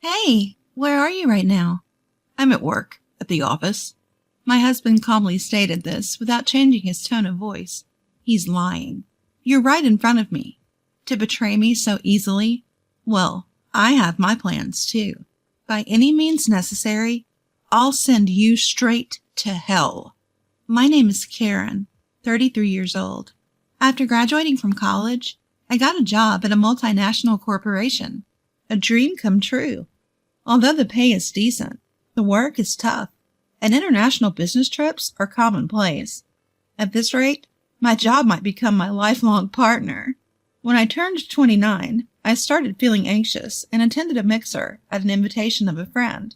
Hey, where are you right now? I'm at work, at the office. My husband calmly stated this without changing his tone of voice. He's lying. You're right in front of me. To betray me so easily? Well, I have my plans too. By any means necessary, I'll send you straight to hell. My name is Karen, 33 years old. After graduating from college, I got a job at a multinational corporation. A dream come true. Although the pay is decent, the work is tough, and international business trips are commonplace. At this rate, my job might become my lifelong partner. When I turned 29, I started feeling anxious and attended a mixer at an invitation of a friend.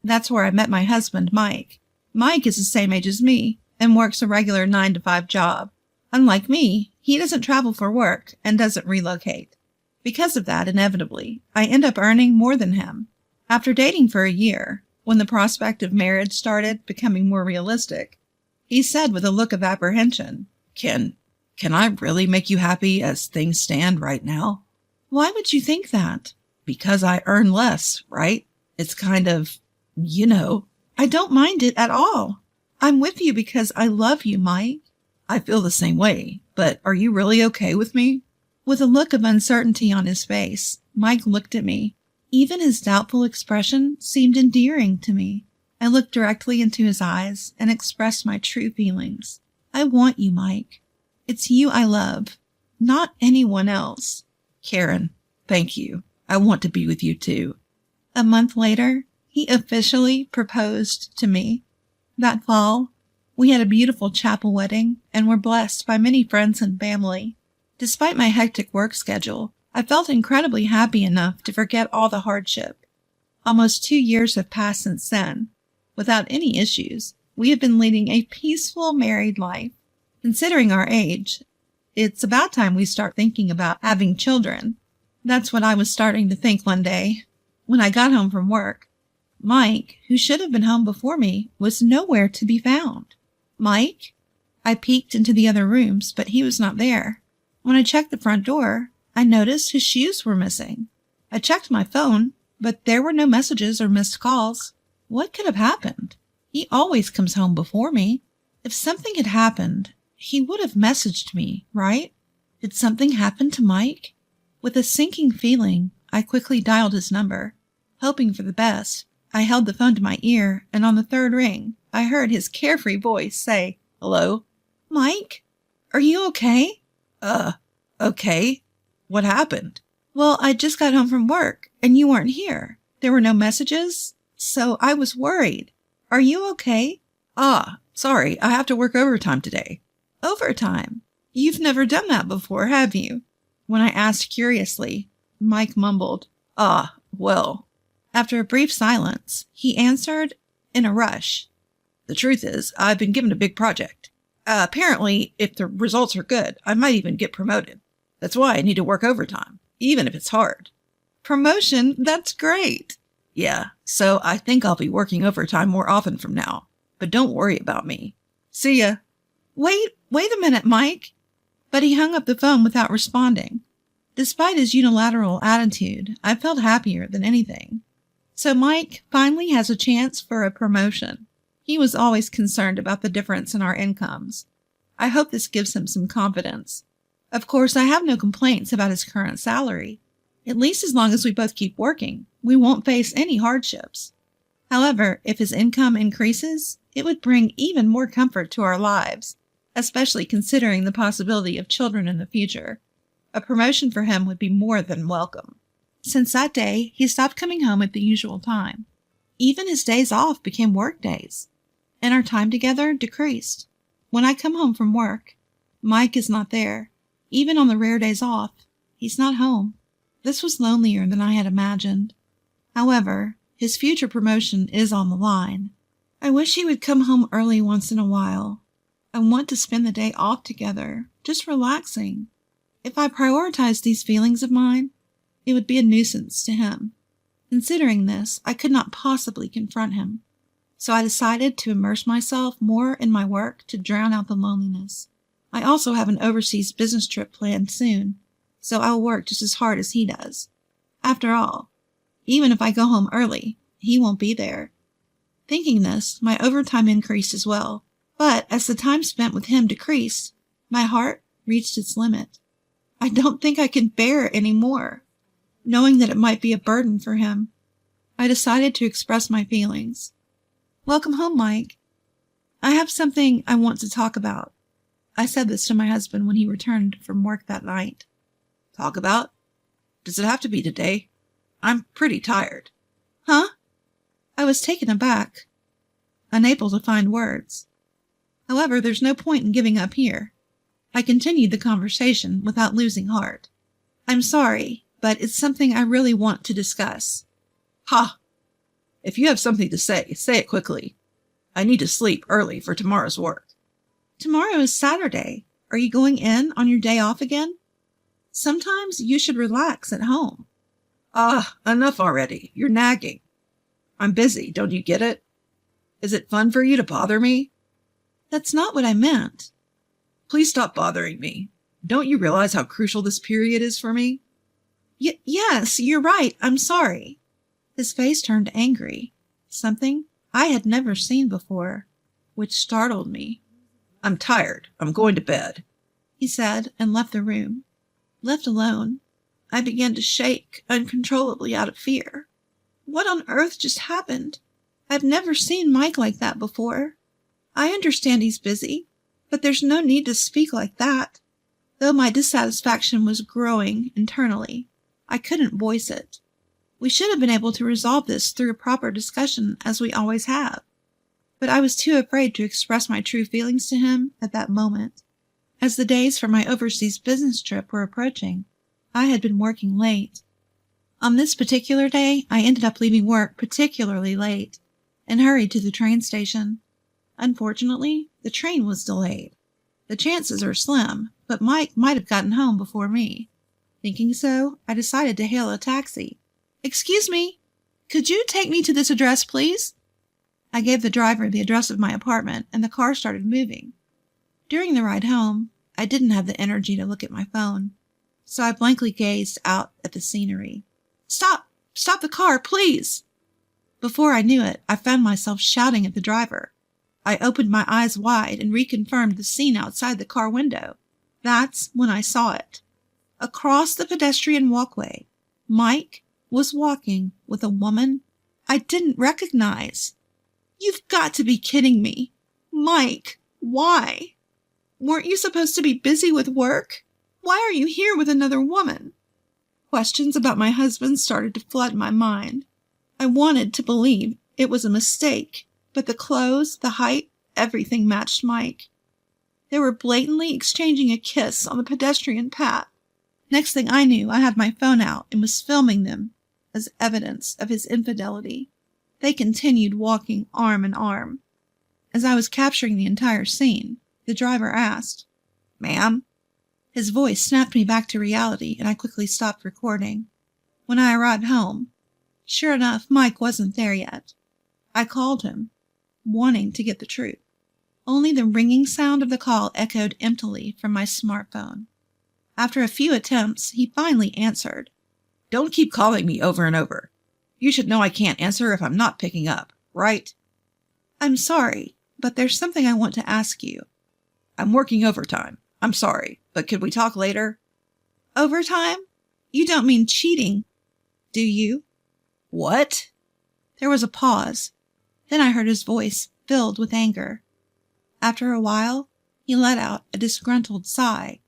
That's where I met my husband, Mike. Mike is the same age as me and works a regular 9-to-5 job. Unlike me, he doesn't travel for work and doesn't relocate. Because of that, inevitably, I end up earning more than him. After dating for a year, when the prospect of marriage started becoming more realistic, he said with a look of apprehension, Can I really make you happy as things stand right now? Why would you think that? Because I earn less, right? It's kind of, I don't mind it at all. I'm with you because I love you, Mike. I feel the same way, but are you really okay with me? With a look of uncertainty on his face, Mike looked at me. Even his doubtful expression seemed endearing to me. I looked directly into his eyes and expressed my true feelings. I want you, Mike. It's you I love, not anyone else. Karen, thank you. I want to be with you too. A month later, he officially proposed to me. That fall, we had a beautiful chapel wedding and were blessed by many friends and family. Despite my hectic work schedule, I felt incredibly happy enough to forget all the hardship. Almost 2 years have passed since then. Without any issues, we have been leading a peaceful married life. Considering our age, it's about time we start thinking about having children. That's what I was starting to think one day. When I got home from work, Mike, who should have been home before me, was nowhere to be found. Mike? I peeked into the other rooms, but he was not there. When I checked the front door, I noticed his shoes were missing. I checked my phone, but there were no messages or missed calls. What could have happened? He always comes home before me. If something had happened, he would have messaged me, right? Did something happen to Mike? With a sinking feeling, I quickly dialed his number. Hoping for the best, I held the phone to my ear, and on the third ring, I heard his carefree voice say, Hello? Mike? Are you okay? Okay. What happened? Well, I just got home from work, and you weren't here. There were no messages, so I was worried. Are you okay? Sorry, I have to work overtime today. Overtime? You've never done that before, have you? When I asked curiously, Mike mumbled, well. After a brief silence, he answered in a rush. The truth is, I've been given a big project. Apparently, if the results are good, I might even get promoted. That's why I need to work overtime, even if it's hard. Promotion? That's great. Yeah, so I think I'll be working overtime more often from now. But don't worry about me. See ya. Wait a minute, Mike. But he hung up the phone without responding. Despite his unilateral attitude, I felt happier than anything. So Mike finally has a chance for a promotion. He was always concerned about the difference in our incomes. I hope this gives him some confidence. Of course, I have no complaints about his current salary. At least as long as we both keep working, we won't face any hardships. However, if his income increases, it would bring even more comfort to our lives, especially considering the possibility of children in the future. A promotion for him would be more than welcome. Since that day, he stopped coming home at the usual time. Even his days off became work days, and our time together decreased. When I come home from work, Mike is not there. Even on the rare days off, he's not home. This was lonelier than I had imagined. However, his future promotion is on the line. I wish he would come home early once in a while. I want to spend the day off together, just relaxing. If I prioritized these feelings of mine, it would be a nuisance to him. Considering this, I could not possibly confront him. So I decided to immerse myself more in my work to drown out the loneliness. I also have an overseas business trip planned soon, so I'll work just as hard as he does. After all, Even if I go home early, he won't be there. Thinking this, my overtime increased as well. But as the time spent with him decreased, my heart reached its limit. I don't think I can bear it anymore. Knowing that it might be a burden for him, I decided to express my feelings. "Welcome home, Mike. I have something I want to talk about." I said this to my husband when he returned from work that night. "Talk about? Does it have to be today? I'm pretty tired." "Huh?" I was taken aback, unable to find words. However, there's no point in giving up here. I continued the conversation without losing heart. "I'm sorry, but it's something I really want to discuss." "Ha! If you have something to say it quickly. I need to sleep early for tomorrow's work." "Tomorrow is Saturday. Are you going in on your day off again? Sometimes you should relax at home." Enough already. You're nagging. I'm busy, don't you get it? Is it fun for you to bother me? "That's not what I meant." Please stop bothering me. Don't you realize how crucial this period is for me? Yes, you're right. I'm sorry." His face turned angry, something I had never seen before, which startled me. "I'm tired. I'm going to bed," he said, and left the room. Left alone, I began to shake uncontrollably out of fear. What on earth just happened? I've never seen Mike like that before. I understand he's busy, but there's no need to speak like that. Though my dissatisfaction was growing internally, I couldn't voice it. We should have been able to resolve this through a proper discussion, as we always have. But I was too afraid to express my true feelings to him at that moment. As the days for my overseas business trip were approaching, I had been working late. On this particular day, I ended up leaving work particularly late and hurried to the train station. Unfortunately, the train was delayed. The chances are slim, but Mike might have gotten home before me. Thinking so, I decided to hail a taxi. "Excuse me, could you take me to this address, please?" I gave the driver the address of my apartment, and the car started moving. During the ride home, I didn't have the energy to look at my phone, so I blankly gazed out at the scenery. "Stop! Stop the car, please!" Before I knew it, I found myself shouting at the driver. I opened my eyes wide and reconfirmed the scene outside the car window. That's when I saw it. Across the pedestrian walkway, Mike was walking with a woman I didn't recognize. "You've got to be kidding me. Mike, why? Weren't you supposed to be busy with work? Why are you here with another woman?" Questions about my husband started to flood my mind. I wanted to believe it was a mistake, but the clothes, the height, everything matched Mike. They were blatantly exchanging a kiss on the pedestrian path. Next thing I knew, I had my phone out and was filming them as evidence of his infidelity. They continued walking arm in arm. As I was capturing the entire scene, the driver asked, "Ma'am?" His voice snapped me back to reality, and I quickly stopped recording. When I arrived home, sure enough, Mike wasn't there yet. I called him, wanting to get the truth. Only the ringing sound of the call echoed emptily from my smartphone. After a few attempts, he finally answered. "Don't keep calling me over and over. You should know I can't answer if I'm not picking up, right?" "I'm sorry, but there's something I want to ask you." "I'm working overtime. I'm sorry, but could we talk later?" "Overtime? You don't mean cheating, do you?" "What?" There was a pause. Then I heard his voice filled with anger. After a while, he let out a disgruntled sigh.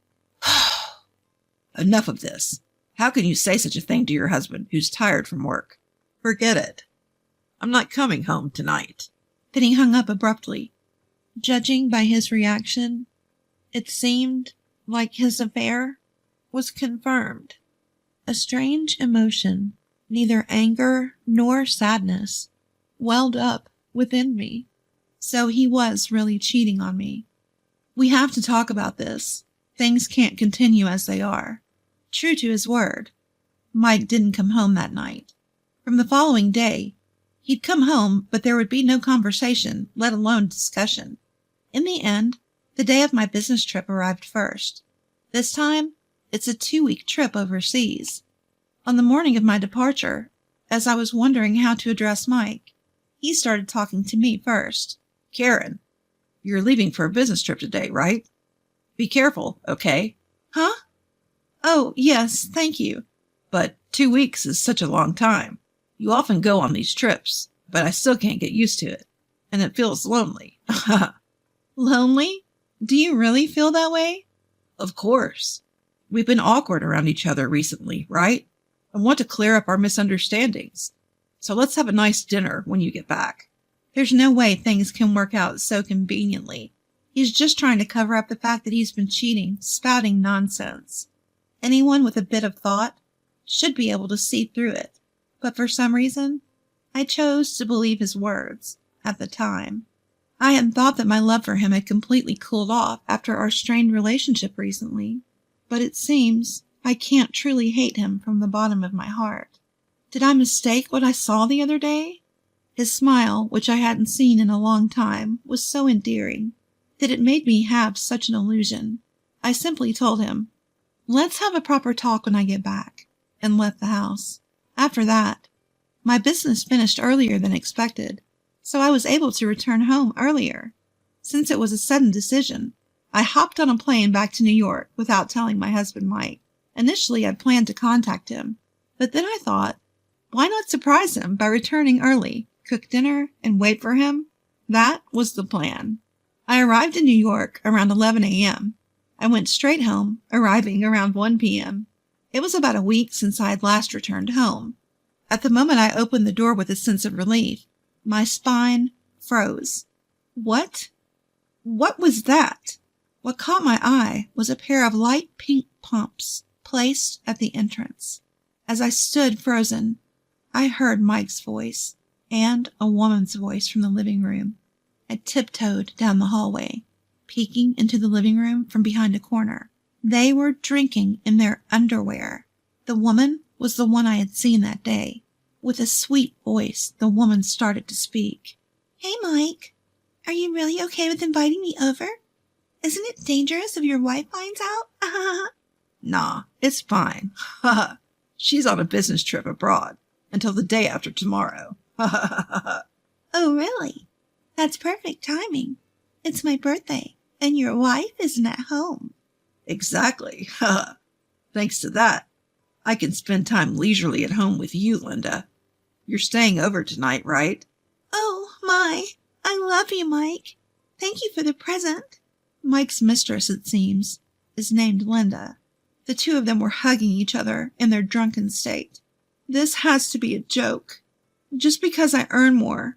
"Enough of this. How can you say such a thing to your husband who's tired from work? Forget it. I'm not coming home tonight." Then he hung up abruptly. Judging by his reaction, it seemed like his affair was confirmed. A strange emotion, neither anger nor sadness, welled up within me. So he was really cheating on me. "We have to talk about this. Things can't continue as they are." True to his word, Mike didn't come home that night. From the following day, he'd come home, but there would be no conversation, let alone discussion. In the end, the day of my business trip arrived first. This time, it's a 2-week trip overseas. On the morning of my departure, as I was wondering how to address Mike. He started talking to me first. Karen, you're leaving for a business trip today, right? Be careful, okay? Huh? Oh, yes, thank you. But 2 weeks is such a long time. You often go on these trips, but I still can't get used to it. And it feels lonely. Lonely? Do you really feel that way? Of course. We've been awkward around each other recently, right? I want to clear up our misunderstandings. So let's have a nice dinner when you get back. There's no way things can work out so conveniently. He's just trying to cover up the fact that he's been cheating, spouting nonsense. Anyone with a bit of thought should be able to see through it. But for some reason, I chose to believe his words at the time. I had thought that my love for him had completely cooled off after our strained relationship recently, but it seems I can't truly hate him from the bottom of my heart. Did I mistake what I saw the other day? His smile, which I hadn't seen in a long time, was so endearing that it made me have such an illusion. I simply told him, "Let's have a proper talk when I get back," and left the house. After that, my business finished earlier than expected, so I was able to return home earlier. Since it was a sudden decision, I hopped on a plane back to New York without telling my husband Mike. Initially, I'd planned to contact him, but then I thought, why not surprise him by returning early, cook dinner, and wait for him? That was the plan. I arrived in New York around 11 a.m. I went straight home, arriving around 1 p.m. It was about a week since I had last returned home. At the moment I opened the door with a sense of relief, my spine froze. What was that? What caught my eye was a pair of light pink pumps placed at the entrance. As I stood frozen, I heard Mike's voice and a woman's voice from the living room. I tiptoed down the hallway, peeking into the living room from behind a corner. They were drinking in their underwear. The woman was the one I had seen that day. With a sweet voice, the woman started to speak. "Hey, Mike, are you really okay with inviting me over? Isn't it dangerous if your wife finds out?" Nah, it's fine. She's on a business trip abroad until the day after tomorrow. Oh, really? That's perfect timing. It's my birthday, and your wife isn't at home. Exactly. Thanks to that, I can spend time leisurely at home with you, Linda. You're staying over tonight, right? Oh, my. I love you, Mike. Thank you for the present. Mike's mistress, it seems, is named Linda. The two of them were hugging each other in their drunken state. This has to be a joke. Just because I earn more,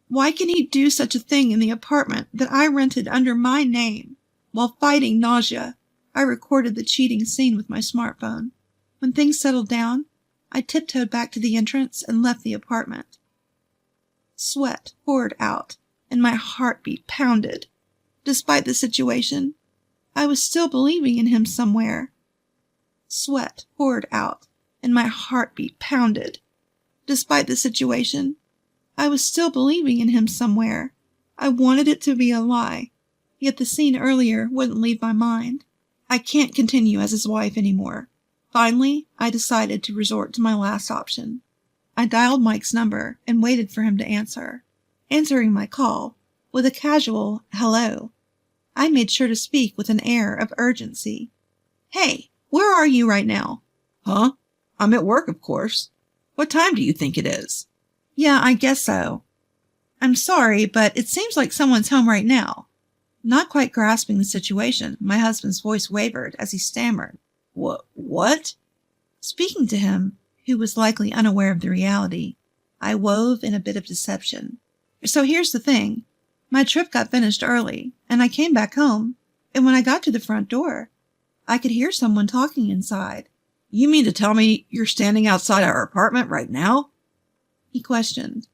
why can he do such a thing in the apartment that I rented under my name? While fighting nausea, I recorded the cheating scene with my smartphone. When things settled down, I tiptoed back to the entrance and left the apartment. Sweat poured out, and my heartbeat pounded. Despite the situation, I was still believing in him somewhere. Sweat poured out, and my heartbeat pounded. Despite the situation, I was still believing in him somewhere. I wanted it to be a lie, yet the scene earlier wouldn't leave my mind. I can't continue as his wife anymore. Finally, I decided to resort to my last option. I dialed Mike's number and waited for him to answer. Answering my call with a casual hello, I made sure to speak with an air of urgency. "Hey, where are you right now?" Huh? I'm at work, of course. What time do you think it is? "Yeah, I guess so. I'm sorry, but it seems like someone's home right now." Not quite grasping the situation, my husband's voice wavered as he stammered. What? Speaking to him, who was likely unaware of the reality, I wove in a bit of deception. "So here's the thing. My trip got finished early, and I came back home, and when I got to the front door, I could hear someone talking inside." You mean to tell me you're standing outside our apartment right now? He questioned.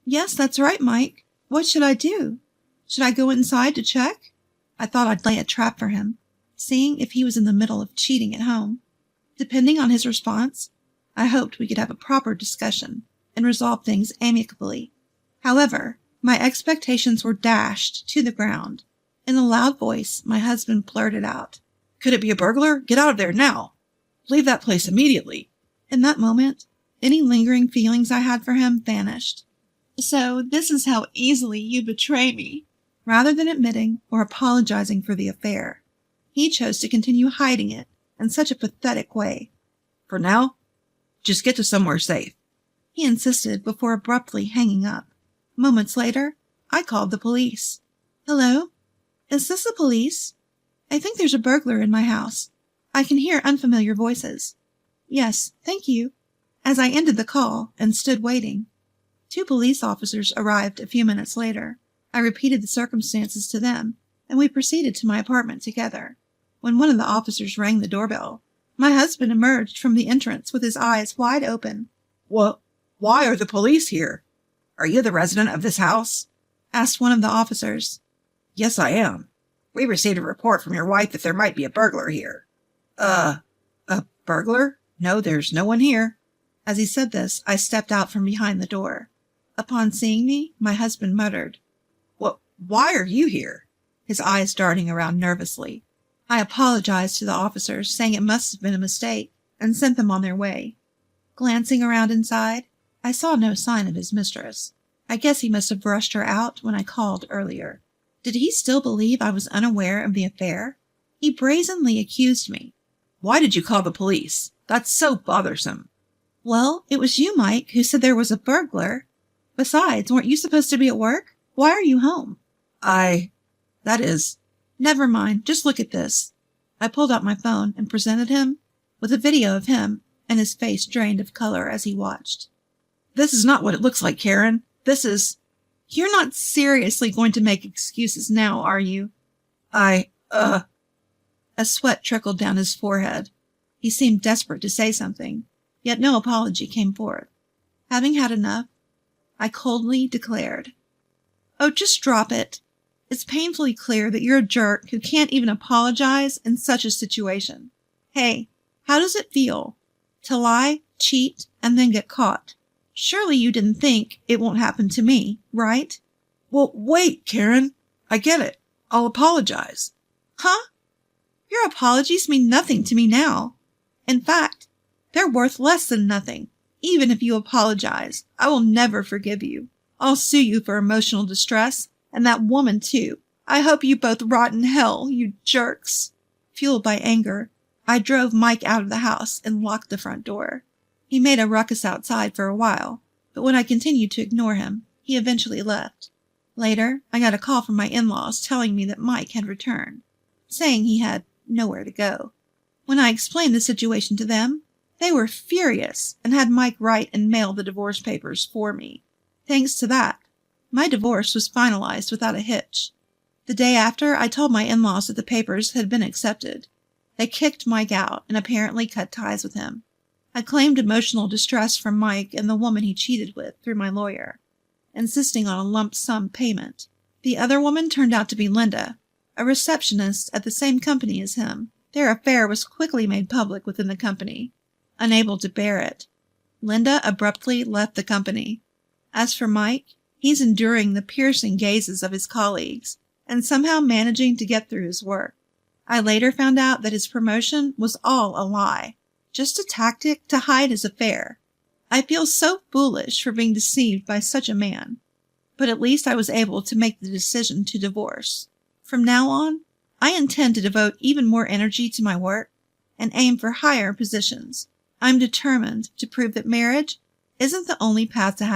"Yes, that's right, Mike. What should I do? Should I go inside to check?" I thought I'd lay a trap for him, seeing if he was in the middle of cheating at home. Depending on his response, I hoped we could have a proper discussion and resolve things amicably. However, my expectations were dashed to the ground. In a loud voice, my husband blurted out, Could it be a burglar? Get out of there now. Leave that place immediately. In that moment, Any lingering feelings I had for him vanished. So this is how easily you betray me. Rather than admitting or apologizing for the affair, he chose to continue hiding it in such a pathetic way. For now, just get to somewhere safe, he insisted before abruptly hanging up. Moments later, I called the police. Hello? Is this the police? I think there's a burglar in my house. I can hear unfamiliar voices. Yes, thank you. As I ended the call and stood waiting, 2 police officers arrived a few minutes later. I repeated the circumstances to them, and we proceeded to my apartment together. When one of the officers rang the doorbell, my husband emerged from the entrance with his eyes wide open. "Well, why are the police here? Are you the resident of this house?" asked one of the officers. "Yes, I am. We received a report from your wife that there might be a burglar here." A burglar? No, there's no one here." As he said this, I stepped out from behind the door. Upon seeing me, my husband muttered, "Well, why are you here?" his eyes darting around nervously. I apologized to the officers, saying it must have been a mistake, and sent them on their way. Glancing around inside, I saw no sign of his mistress. I guess he must have rushed her out when I called earlier. Did he still believe I was unaware of the affair? He brazenly accused me. "Why did you call the police? That's so bothersome." Well, it was you, Mike, who said there was a burglar. Besides, weren't you supposed to be at work? Why are you home? That is... Never mind, just look at this. I pulled out my phone and presented him with a video of him, and his face drained of color as he watched. "This is not what it looks like, Karen. This is..." You're not seriously going to make excuses now, are you? A sweat trickled down his forehead. He seemed desperate to say something, yet no apology came forth. Having had enough, I coldly declared, "Oh, just drop it. It's painfully clear that you're a jerk who can't even apologize in such a situation. Hey, how does it feel to lie, cheat, and then get caught? Surely you didn't think it won't happen to me, right?" "Well, wait, Karen. I get it. I'll apologize." Huh? Your apologies mean nothing to me now. In fact, they're worth less than nothing. Even if you apologize, I will never forgive you. I'll sue you for emotional distress, and that woman too. I hope you both rot in hell, you jerks. Fueled by anger, I drove Mike out of the house and locked the front door. He made a ruckus outside for a while, but when I continued to ignore him, he eventually left. Later, I got a call from my in-laws telling me that Mike had returned, saying he had nowhere to go. When I explained the situation to them, they were furious and had Mike write and mail the divorce papers for me. Thanks to that, my divorce was finalized without a hitch. The day after, I told my in-laws that the papers had been accepted. They kicked Mike out and apparently cut ties with him. I claimed emotional distress from Mike and the woman he cheated with through my lawyer, insisting on a lump sum payment. The other woman turned out to be Linda, a receptionist at the same company as him. Their affair was quickly made public within the company. Unable to bear it, Linda abruptly left the company. As for Mike, he's enduring the piercing gazes of his colleagues and somehow managing to get through his work. I later found out that his promotion was all a lie, just a tactic to hide his affair. I feel so foolish for being deceived by such a man, but at least I was able to make the decision to divorce. From now on, I intend to devote even more energy to my work and aim for higher positions. I'm determined to prove that marriage isn't the only path to happiness.